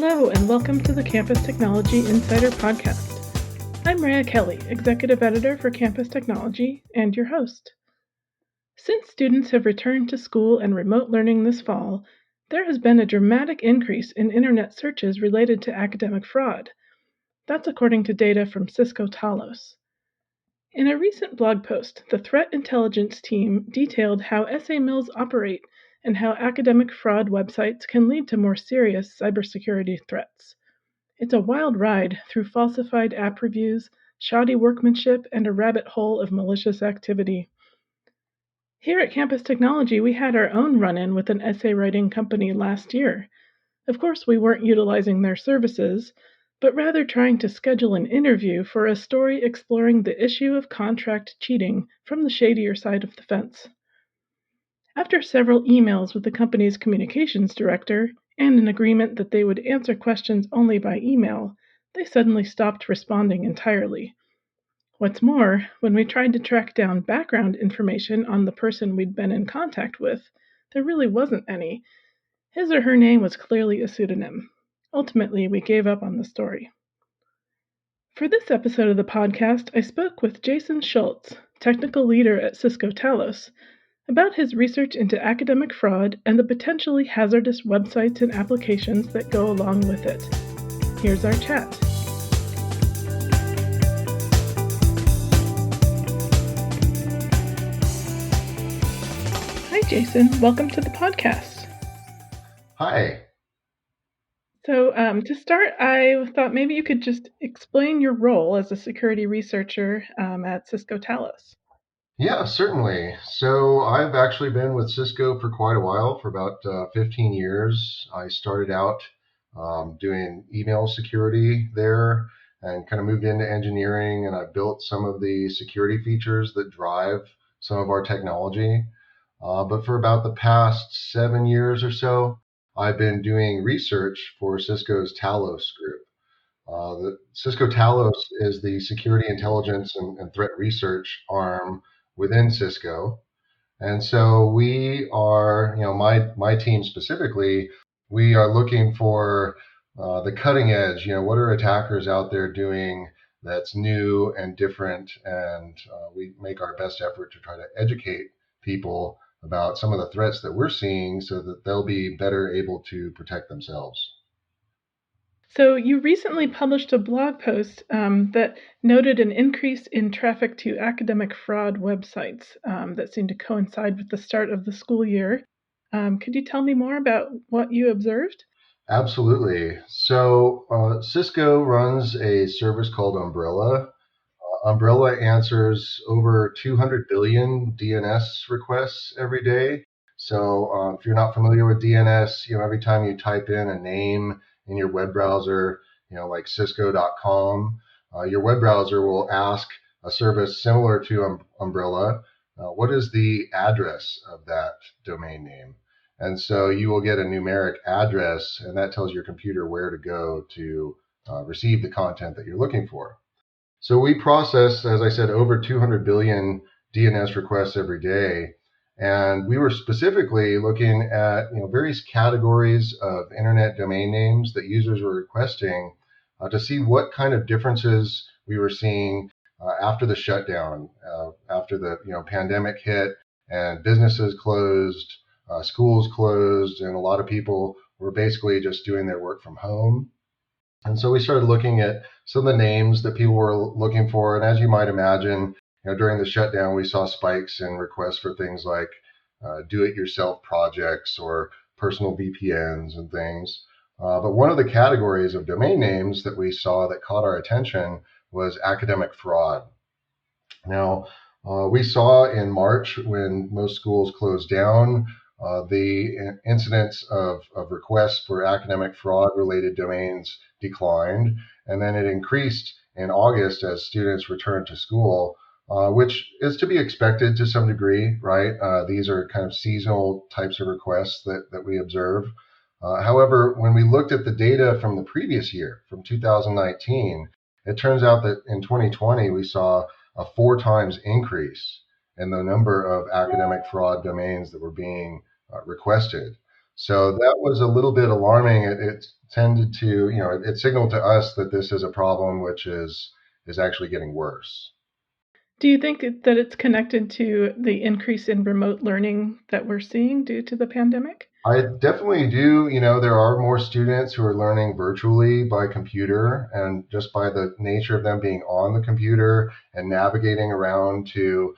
Hello, and welcome to the Campus Technology Insider Podcast. I'm Rhea Kelly, Executive Editor for Campus Technology, and your host. Since students have returned to school and remote learning this fall, there has been a dramatic increase in internet searches related to academic fraud. That's according to data from Cisco Talos. In a recent blog post, the Threat Intelligence team detailed how SA mills operate and how academic fraud websites can lead to more serious cybersecurity threats. It's a wild ride through falsified app reviews, shoddy workmanship, and a rabbit hole of malicious activity. Here at Campus Technology, we had our own run-in with an essay writing company last year. Of course, we weren't utilizing their services, but rather trying to schedule an interview for a story exploring the issue of contract cheating from the shadier side of the fence. After several emails with the company's communications director and an agreement that they would answer questions only by email, they suddenly stopped responding entirely. What's more, when we tried to track down background information on the person we'd been in contact with, there really wasn't any. His or her name was clearly a pseudonym. Ultimately, we gave up on the story. For this episode of the podcast, I spoke with Jason Schultz, technical leader at Cisco Talos, about his research into academic fraud and the potentially hazardous websites and applications that go along with it. Here's our chat. Hi, Jason. Welcome to the podcast. Hi. So to start, I thought maybe you could just explain your role as a security researcher at Cisco Talos. Yeah, certainly. So I've actually been with Cisco for quite a while, for about 15 years. I started out doing email security there and kind of moved into engineering, and I built some of the security features that drive some of our technology. But for about the past 7 years or so, I've been doing research for Cisco's Talos group. The Cisco Talos is the security intelligence and threat research arm within Cisco. And so we are, my team specifically, we are looking for the cutting edge. What are attackers out there doing that's new and different? And we make our best effort to try to educate people about some of the threats that we're seeing so that they'll be better able to protect themselves. So you recently published a blog post that noted an increase in traffic to academic fraud websites that seemed to coincide with the start of the school year. Could you tell me more about what you observed? Absolutely. So Cisco runs a service called Umbrella. Umbrella answers over 200 billion DNS requests every day. So if you're not familiar with DNS, every time you type in a name in your web browser, like cisco.com, your web browser will ask a service similar to Umbrella, what is the address of that domain name? And so you will get a numeric address, and that tells your computer where to go to receive the content that you're looking for. So we process, as I said, over 200 billion DNS requests every day. And we were specifically looking at various categories of internet domain names that users were requesting to see what kind of differences we were seeing after the shutdown, after the pandemic hit and businesses closed, schools closed, and a lot of people were basically just doing their work from home. And so we started looking at some of the names that people were looking for. And as you might imagine, during the shutdown, we saw spikes in requests for things like do-it-yourself projects or personal VPNs and things. But one of the categories of domain names that we saw that caught our attention was academic fraud. Now, we saw in March when most schools closed down, the incidence of requests for academic fraud related domains declined, and then it increased in August as students returned to school, which is to be expected to some degree, right? These are kind of seasonal types of requests that we observe. However, when we looked at the data from the previous year, from 2019, it turns out that in 2020 we saw a 4 times increase in the number of academic fraud domains that were being requested. So that was a little bit alarming. It tended to, it signaled to us that this is a problem which is actually getting worse. Do you think that it's connected to the increase in remote learning that we're seeing due to the pandemic? I definitely do. There are more students who are learning virtually by computer, and just by the nature of them being on the computer and navigating around to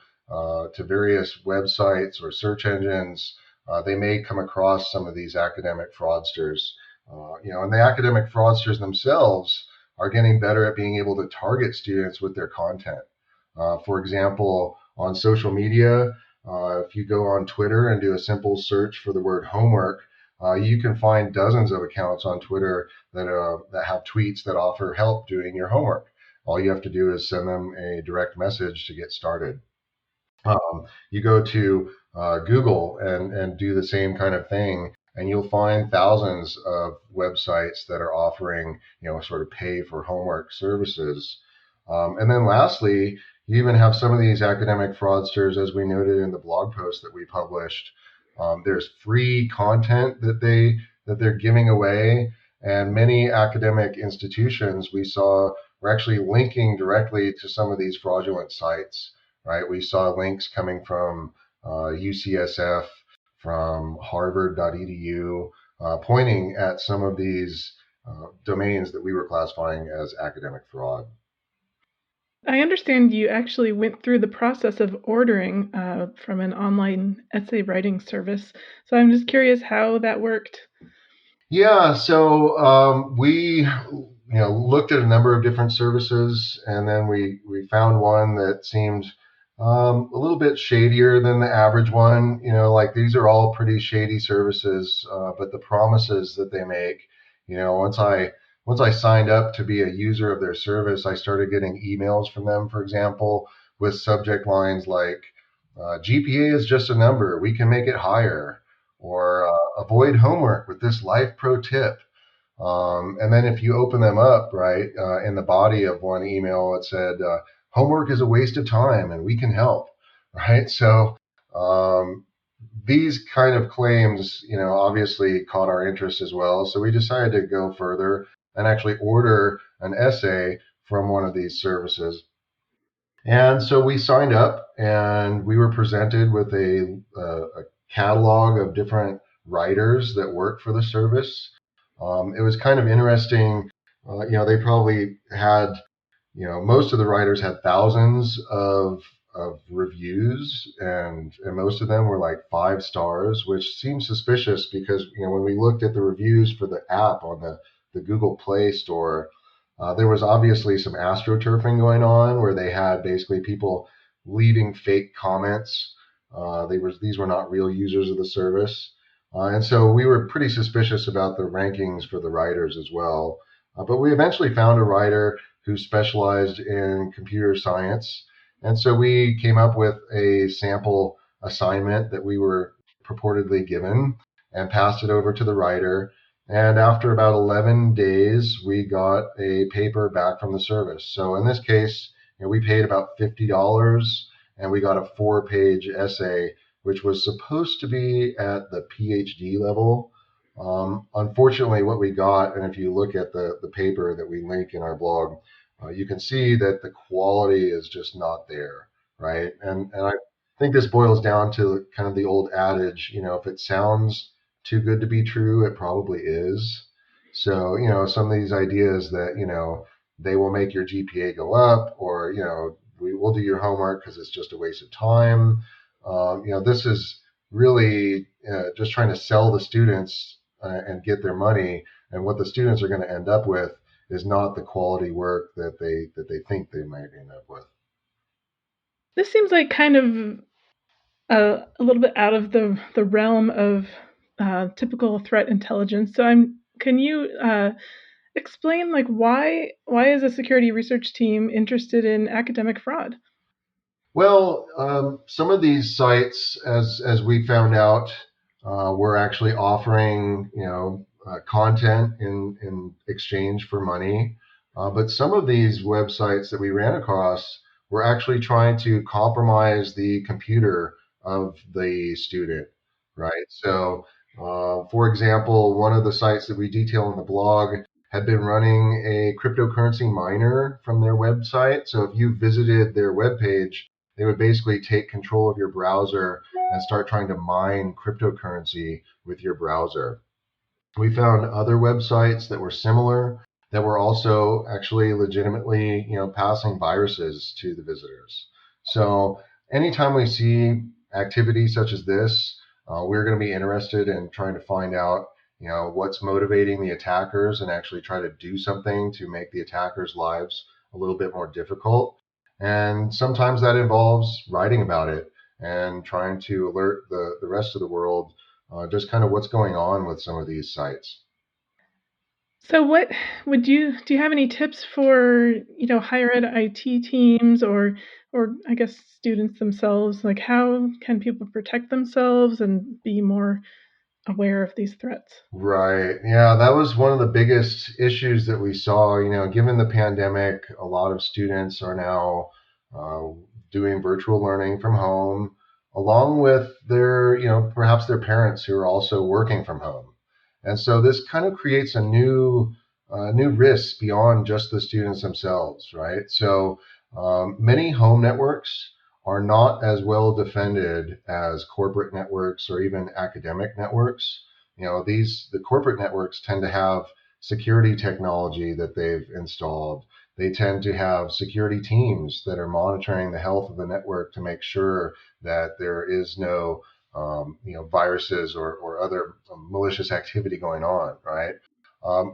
various websites or search engines, they may come across some of these academic fraudsters. And the academic fraudsters themselves are getting better at being able to target students with their content. For example, on social media, if you go on Twitter and do a simple search for the word homework, you can find dozens of accounts on Twitter that have tweets that offer help doing your homework. All you have to do is send them a direct message to get started. You go to Google and do the same kind of thing, and you'll find thousands of websites that are offering, sort of pay for homework services. And then lastly, you even have some of these academic fraudsters, as we noted in the blog post that we published. There's free content that they're giving away, and many academic institutions we saw were actually linking directly to some of these fraudulent sites. Right? We saw links coming from UCSF, from Harvard.edu, pointing at some of these domains that we were classifying as academic fraud. I understand you actually went through the process of ordering from an online essay writing service. So I'm just curious how that worked. Yeah, so we looked at a number of different services, and then we found one that seemed a little bit shadier than the average one. Like these are all pretty shady services, but the promises that they make, once I signed up to be a user of their service, I started getting emails from them, for example, with subject lines like GPA is just a number, we can make it higher, or avoid homework with this life pro tip. And then if you open them up, right, in the body of one email, it said, homework is a waste of time and we can help, right? So um, these kind of claims, obviously caught our interest as well. So we decided to go further and actually order an essay from one of these services. And so we signed up and we were presented with a catalog of different writers that work for the service. It was kind of interesting. They probably had, most of the writers had thousands of reviews, and most of them were like 5 stars, which seems suspicious because, when we looked at the reviews for the app on the Google Play Store, there was obviously some astroturfing going on where they had basically people leaving fake comments. These were not real users of the service. And so we were pretty suspicious about the rankings for the writers as well. But we eventually found a writer who specialized in computer science. And so we came up with a sample assignment that we were purportedly given and passed it over to the writer. And after about 11 days, we got a paper back from the service. So in this case, we paid about $50 and we got a 4-page essay, which was supposed to be at the PhD level. Unfortunately, what we got, and if you look at the paper that we link in our blog, you can see that the quality is just not there, right? And I think this boils down to kind of the old adage, if it sounds too good to be true, it probably is. So, some of these ideas that, they will make your GPA go up, or, we will do your homework because it's just a waste of time. This is really just trying to sell the students and get their money. And what the students are going to end up with is not the quality work that they think they might end up with. This seems like kind of a little bit out of the realm of typical threat intelligence. So can you explain like why is a security research team interested in academic fraud? Well, some of these sites, as we found out, were actually offering content in exchange for money. But some of these websites that we ran across were actually trying to compromise the computer of the student, right? So For example, one of the sites that we detail in the blog had been running a cryptocurrency miner from their website. So if you visited their webpage, they would basically take control of your browser and start trying to mine cryptocurrency with your browser. We found other websites that were similar that were also actually legitimately, passing viruses to the visitors. So anytime we see activity such as this, we're going to be interested in trying to find out, what's motivating the attackers and actually try to do something to make the attackers' lives a little bit more difficult. And sometimes that involves writing about it and trying to alert the rest of the world just kind of what's going on with some of these sites. So what would you do you have any tips for, higher ed IT teams or I guess students themselves? Like how can people protect themselves and be more aware of these threats? Right. Yeah, that was one of the biggest issues that we saw. Given the pandemic, a lot of students are now uh, doing virtual learning from home, along with their, perhaps their parents who are also working from home. And so this kind of creates a new risk beyond just the students themselves, right? So many home networks are not as well defended as corporate networks or even academic networks. The corporate networks tend to have security technology that they've installed. They tend to have security teams that are monitoring the health of the network to make sure that there is no viruses or other malicious activity going on, right?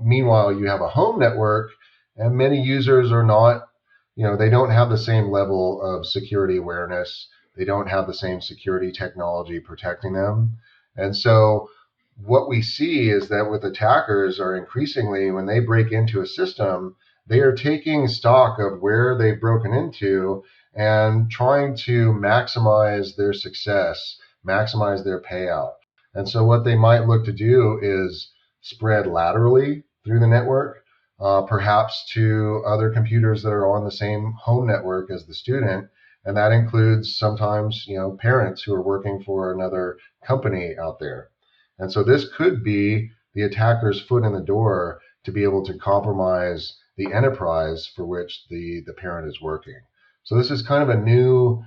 Meanwhile, you have a home network, and many users are not, they don't have the same level of security awareness. They don't have the same security technology protecting them. And so, what we see is that with attackers are increasingly, when they break into a system, they are taking stock of where they've broken into and trying to maximize their success, maximize their payout. And so, what they might look to do is spread laterally through the network, perhaps to other computers that are on the same home network as the student. And that includes sometimes, parents who are working for another company out there. And so this could be the attacker's foot in the door to be able to compromise the enterprise for which the parent is working. So this is kind of a new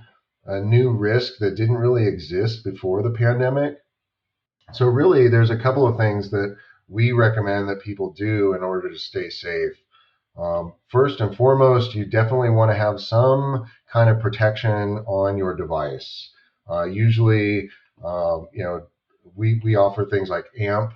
risk that didn't really exist before the pandemic. So really, there's a couple of things that we recommend that people do in order to stay safe. First and foremost, you definitely want to have some kind of protection on your device. Usually, we offer things like AMP.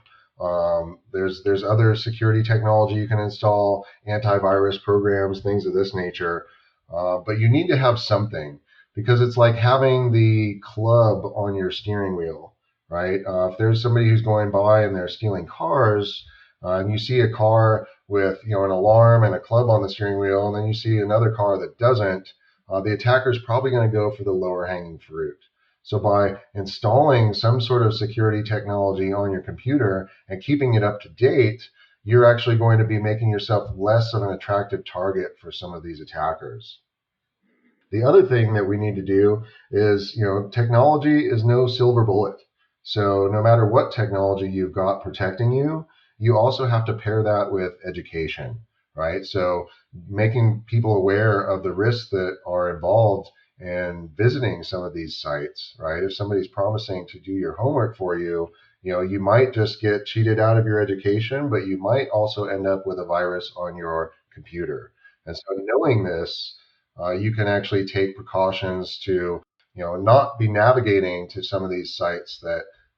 There's other security technology you can install, antivirus programs, things of this nature. But you need to have something because it's like having the club on your steering wheel, right? If there's somebody who's going by and they're stealing cars, and you see a car with an alarm and a club on the steering wheel, and then you see another car that doesn't, the attacker is probably going to go for the lower hanging fruit. So by installing some sort of security technology on your computer and keeping it up to date, you're actually going to be making yourself less of an attractive target for some of these attackers. The other thing that we need to do is, technology is no silver bullet. So no matter what technology you've got protecting you, you also have to pair that with education, right? So making people aware of the risks that are involved in visiting some of these sites, right? If somebody's promising to do your homework for you, you might just get cheated out of your education, but you might also end up with a virus on your computer. And so knowing this, you can actually take precautions to, not be navigating to some of these sites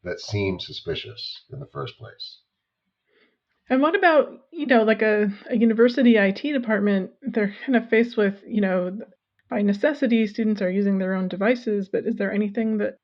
that seem suspicious in the first place. And what about, like a university IT department? They're kind of faced with, by necessity, students are using their own devices, but is there anything that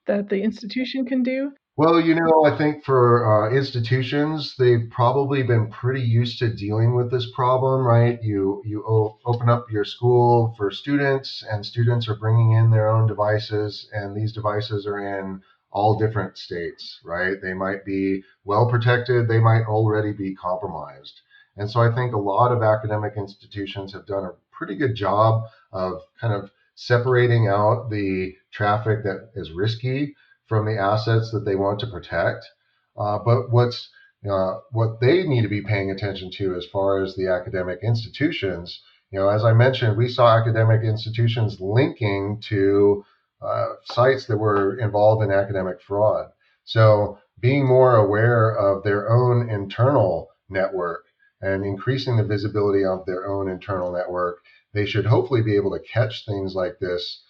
the institution can do? Well, I think for institutions, they've probably been pretty used to dealing with this problem, right? You open up your school for students, and students are bringing in their own devices, and these devices are in all different states, right? They might be well protected, they might already be compromised. And so I think a lot of academic institutions have done a pretty good job of kind of separating out the traffic that is risky from the assets that they want to protect. But what they need to be paying attention to as far as the academic institutions, as I mentioned, we saw academic institutions linking to sites that were involved in academic fraud. So being more aware of their own internal network and increasing the visibility of their own internal network, they should hopefully be able to catch things like this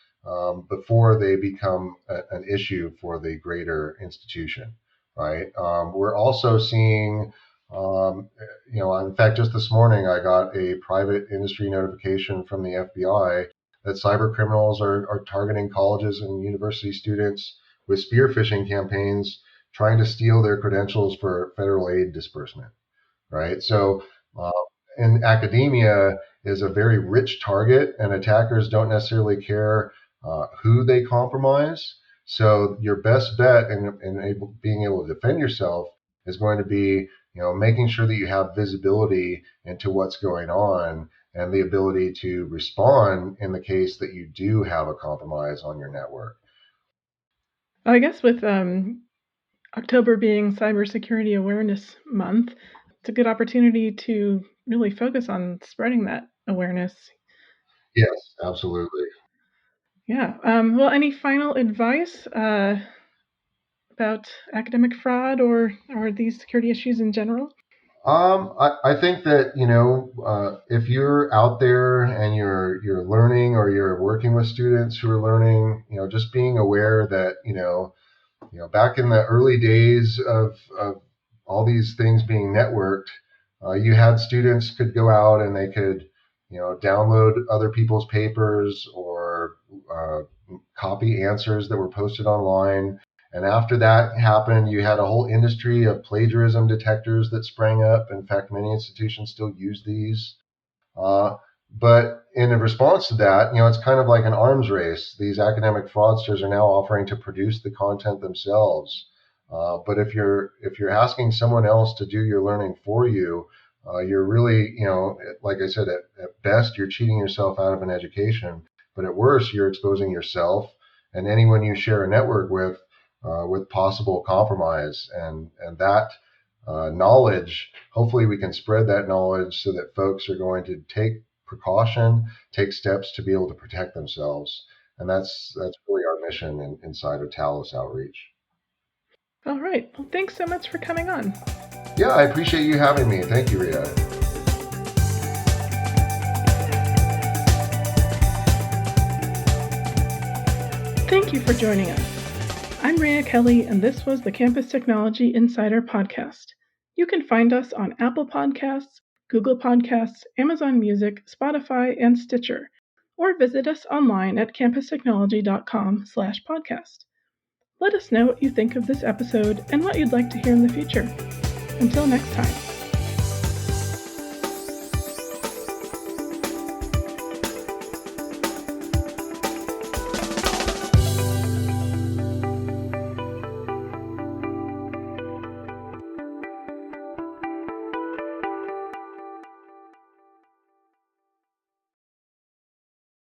before they become an issue for the greater institution, right? We're also seeing, in fact, just this morning, I got a private industry notification from the FBI that cyber criminals are targeting colleges and university students with spear phishing campaigns, trying to steal their credentials for federal aid disbursement, right? So, uh, in academia is a very rich target, and attackers don't necessarily care who they compromise. So, your best bet in being able to defend yourself is going to be, making sure that you have visibility into what's going on and the ability to respond in the case that you do have a compromise on your network. I guess with October being Cybersecurity Awareness Month, it's a good opportunity to really focus on spreading that awareness. Yes, absolutely. Yeah. Well, any final advice about academic fraud or these security issues in general? I think that if you're out there and you're learning or you're working with students who are learning, just being aware that back in the early days of all these things being networked, you had students could go out and they could download other people's papers or uh, copy answers that were posted online. And after that happened, you had a whole industry of plagiarism detectors that sprang up. In fact, many institutions still use these. Uh, but in response to that, it's kind of like an arms race. These academic fraudsters are now offering to produce the content themselves. But if you're asking someone else to do your learning for you, you're really, like I said, at best you're cheating yourself out of an education. But at worst, you're exposing yourself and anyone you share a network with possible compromise, and that knowledge. Hopefully, we can spread that knowledge so that folks are going to take precaution, take steps to be able to protect themselves, and that's really our mission inside of Talos Outreach. All right. Well, thanks so much for coming on. Yeah, I appreciate you having me. Thank you, Ria. Thank you for joining us. I'm Rhea Kelly, and this was the Campus Technology Insider Podcast. You can find us on Apple Podcasts, Google Podcasts, Amazon Music, Spotify, and Stitcher, or visit us online at campustechnology.com/podcast. Let us know what you think of this episode and what you'd like to hear in the future. Until next time.